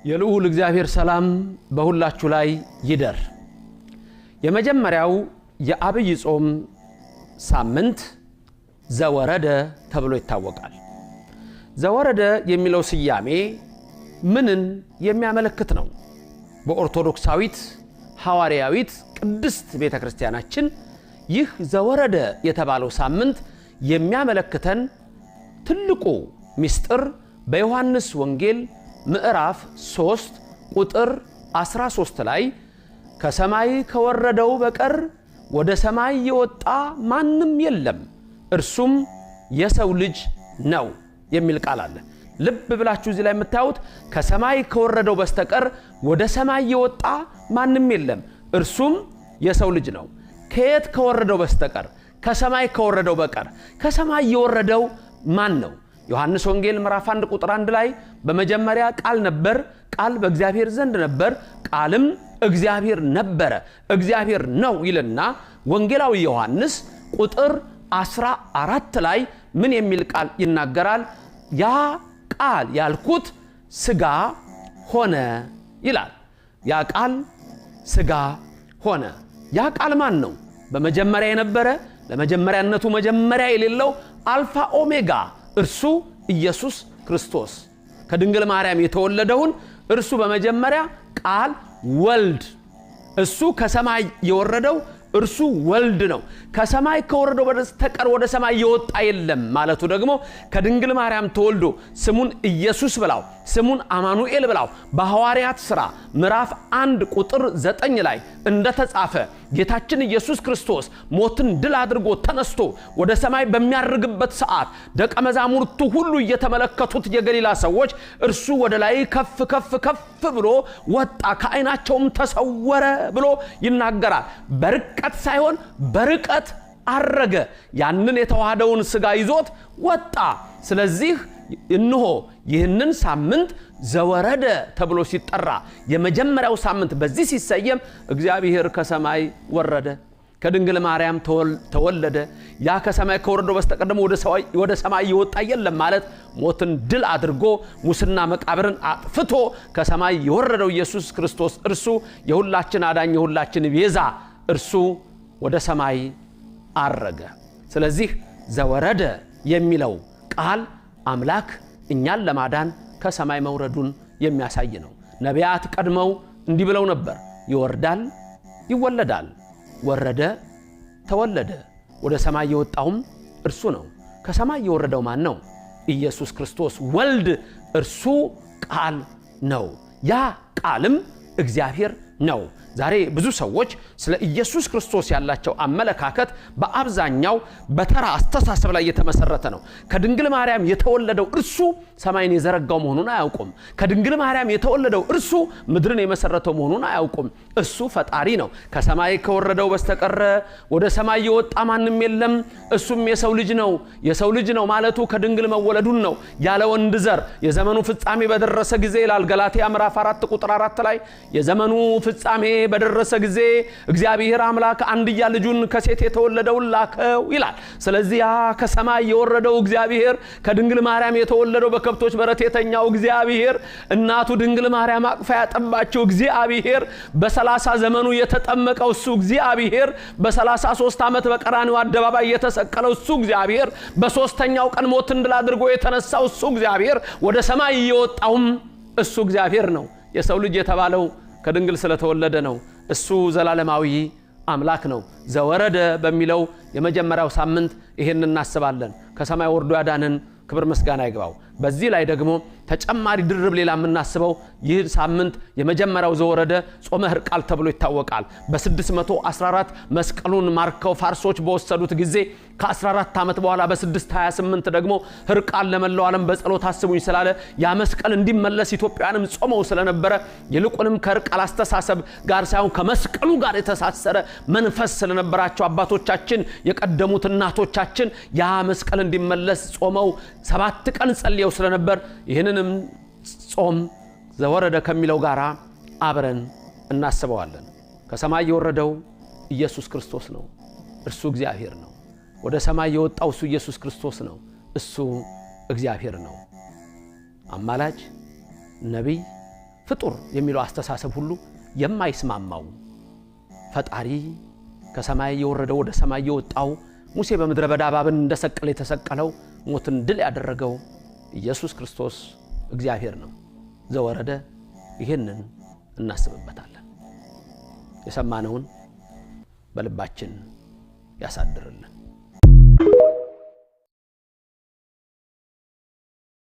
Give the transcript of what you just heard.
የልዑል እግዚአብሔር ሰላም በሁላችሁ ላይ ይደር። የመጀመሪያው የአብይ ጾም ሳምንት ዘወረደ ተብሎ ይታወቃል። ዘወረደ የሚለው ስያሜ ምንን የሚያመለክት ነው? በኦርቶዶክሳዊት ሐዋርያዊት ቅድስት ቤተክርስቲያናችን ይህ ዘወረደ የተባለው ሳምንት የሚያመለክተን ትልቁ ምስጢር በዮሐንስ ወንጌል ምዕራፍ 3 ቁጥር 13 ላይ ከሰማይ ከወረደው በቀር ወደ ሰማይ የወጣ ማንም የለም እርሱም የሰው ልጅ ነው የሚል ቃል አለ። ልብ ብላችሁ እዚህ ላይ የምታዩት ከሰማይ ከወረደው በስተቀር ወደ ሰማይ የወጣ ማንም የለም እርሱም የሰው ልጅ ነው። ከየት ከወረደው በስተቀር? ከሰማይ ከወረደው በቀር። ከሰማይ የወረደው ማን ነው? ዮሐንስ ወንጌል ምዕራፍ 1 ቁጥር 1 ላይ በመጀመሪያ ቃል ነበር፣ ቃል በእግዚአብሔር ዘንድ ነበር፣ ቃልም እግዚአብሔር ነበረ፣ እግዚአብሔር ነው ይልና ወንጌላዊ ዮሐንስ ቁጥር 14 ላይ ምን የሚል ቃል ይናገራል? ያ ቃል ያልኩት ስጋ ሆነ ይላል። ያ ቃል ስጋ ሆነ። ያ ቃል ማን ነው? በመጀመሪያ የነበረ ለመጀመሪያነቱ መጀመሪያ የሌለው አልፋ ኦሜጋ እርሱ ኢየሱስ ክርስቶስ ከድንግል ማርያም የተወለደውን እርሱ በመጀመሪያ ቃል ወልድ እሱ ከሰማይ የወረደው እርሱ ወልድ ነው። ከሰማይ ከወረደው በስተቀር ወደ ሰማይ የወጣ የለም ማለቱ ደግሞ ከድንግል ማርያም ተወልዶ ስሙን ኢየሱስ ብላው ስሙን አማኑኤል ብላው በሐዋርያት ሥራ ምዕራፍ 1 ቁጥር 9 ላይ እንደተጻፈ ጌታችን ኢየሱስ ክርስቶስ ሞትን ድል አድርጎ ተነስቶ ወደ ሰማይ በሚያርግበት ሰዓት ደቀ መዛሙርቱ ሁሉ እየተመለከቱት የገሊላ ሰዎች እርሱ ወደ ላይ ከፍ ከፍ ከፍ ብሎ ወጣ ከዓይናቸውም ተሰወረ ብሎ ይናገራል። በርቀት ሳይሆን በርቀት አረገ። ያንን የተዋሃደውን ሥጋ ይዞት ወጣ። ስለዚህ እንሆ ይህንን ሳምንት ዘወረደ ተብሎ ሲጠራ የመጀመሪያው ሳምንት በዚህ ሲሰየም እግዚአብሔር ከሰማይ ወረደ፣ ከድንግል ማርያም ተወለደ። ያ ከሰማይ ከወረደው በስተቀር ደግሞ ወደ ሰማይ የወጣ የለም ማለት ሞትን ድል አድርጎ ሙስና መቃብርን አጥፍቶ ከሰማይ የወረደው ኢየሱስ ክርስቶስ እርሱ የሁላችን አዳኝ የሁላችን ቤዛ እርሱ ወደ ሰማይ አረገ። ስለዚህ ዘወረደ የሚለው ቃል አምላክ እኛን ለማዳን ከሰማይ መውረዱን የሚያሳይ ነው። ነቢያት ቀድመው እንዲህ ብለው ነበር፣ ይወርዳል ይወለዳል፣ ወረደ ተወለደ፣ ወደ ሰማይ የወጣውም እርሱ ነው። ከሰማይ የወረደው ማን ነው? ኢየሱስ ክርስቶስ ወልድ እርሱ ቃል ነው። ያ ቃልም እግዚአብሔር ነው። ዛሬ ብዙ ሰዎች ስለ ኢየሱስ ክርስቶስ ያላቸው አመለካከት በአብዛኛው በተራ አስተሳሰብ ላይ የተመሰረተ ነው። ከድንግል ማርያም የተወለደው እርሱ ሰማይን የዘረጋው መሆኑን አያውቁም። ከድንግል ማርያም የተወለደው እርሱ ምድርን የመሰረተው መሆኑን አያውቁም። እሱ ፈጣሪ ነው። ከሰማይ ከወረደው በስተቀር ወደ ሰማይ የወጣ ማንም የለም እሱም የሰው ልጅ ነው። የሰው ልጅ ነው ማለቱ ከድንግል መወለዱን ነው። ያለ ወንድ ዘር የዘመኑ ፍጻሜ በደረሰ ጊዜ ይላል ገላትያ ምዕራፍ 4 ቁጥር 4 ላይ የዘመኑ ፍጻሜ በደረሰ ጊዜ እግዚአብሔር አምላክ አንድያ ልጁን ከሴት የተወለደውን ላከው ይላል። ስለዚህ ያ ከሰማይ የወረደው እግዚአብሔር ከድንግል ማርያም የተወለደው በከብቶች በረት የተኛው እግዚአብሔር እናቱ ድንግል ማርያም አቅፋ ያጠባቸው እግዚአብሔር በ30 ዘመኑ የተጠመቀው እሱ እግዚአብሔር በ33 ዓመት በቀራንዮ አደባባይ የተሰቀለው እሱ እግዚአብሔር በሶስተኛው ቀን ሞትን ድል አድርጎ የተነሳው እሱ እግዚአብሔር ወደ ሰማይ የወጣውም እሱ እግዚአብሔር ነው። የሰው ልጅ የተባለው ከድንግል ስለተወለደ ነው። እሱ ዘላለማዊ አምላክ ነው። ዘወረደ በሚለው የመጀመሪያው ሳምንት ይሄን እናስባለን። ከሰማይ ወርዶ ያዳነን ክብር ምስጋና ይግባው። በዚህ ላይ ደግሞ ተጨማሪ ድርብ ሌላ የምናስበው ይህ ሳምንት የመጀመሪያው ዘወረደ ጾመ ሕርቃል ተብሎ ይታወቃል። በ614 መስቀሉን ማርከው ፋርሶች በወሰዱት ጊዜ ከ14 ዓመት በኋላ በ628 ደግሞ ሕርቃል ለመላው ዓለም በጸሎት አስቡኝ ስላለ ያ መስቀል እንዲመለስ ኢትዮጵያንም ጾመው ስለነበረ ይልቁንም ከሕርቃል አስተሳሰብ ጋር ሳይሆን ከመስቀሉ ጋር የተሳሰረ መንፈስ ስለነበራቸው አባቶቻችን የቀደሙት እናቶቻችን ያ መስቀል እንዲመለስ ጾመው 7 ቀን ጸልየው ስለነበር ይህንንም ጾም ዘወረደ ከሚለው ጋር አብረን እናስበዋለን። ከሰማይ የወረደው ኢየሱስ ክርስቶስ ነው። እርሱ እግዚአብሔር ነው። ወደ ሰማይ የወጣው እሱ ኢየሱስ ክርስቶስ ነው። እሱ እግዚአብሔር ነው። አማላጅ፣ ነቢይ፣ ፍጡር የሚለው አስተሳሰብ ሁሉ የማይስማማው ፈጣሪ ከሰማይ የወረደው ወደ ሰማይ የወጣው ሙሴ በምድረ በዳ እባብን እንደሰቀለ የተሰቀለው ሞትን ድል ያደረገው ኢየሱስ ክርስቶስ እግዚአብሔር ነው ዘወረደ። ይሄንን እናስብበታለን። የሰማነውን በልባችን ያሳድርልን።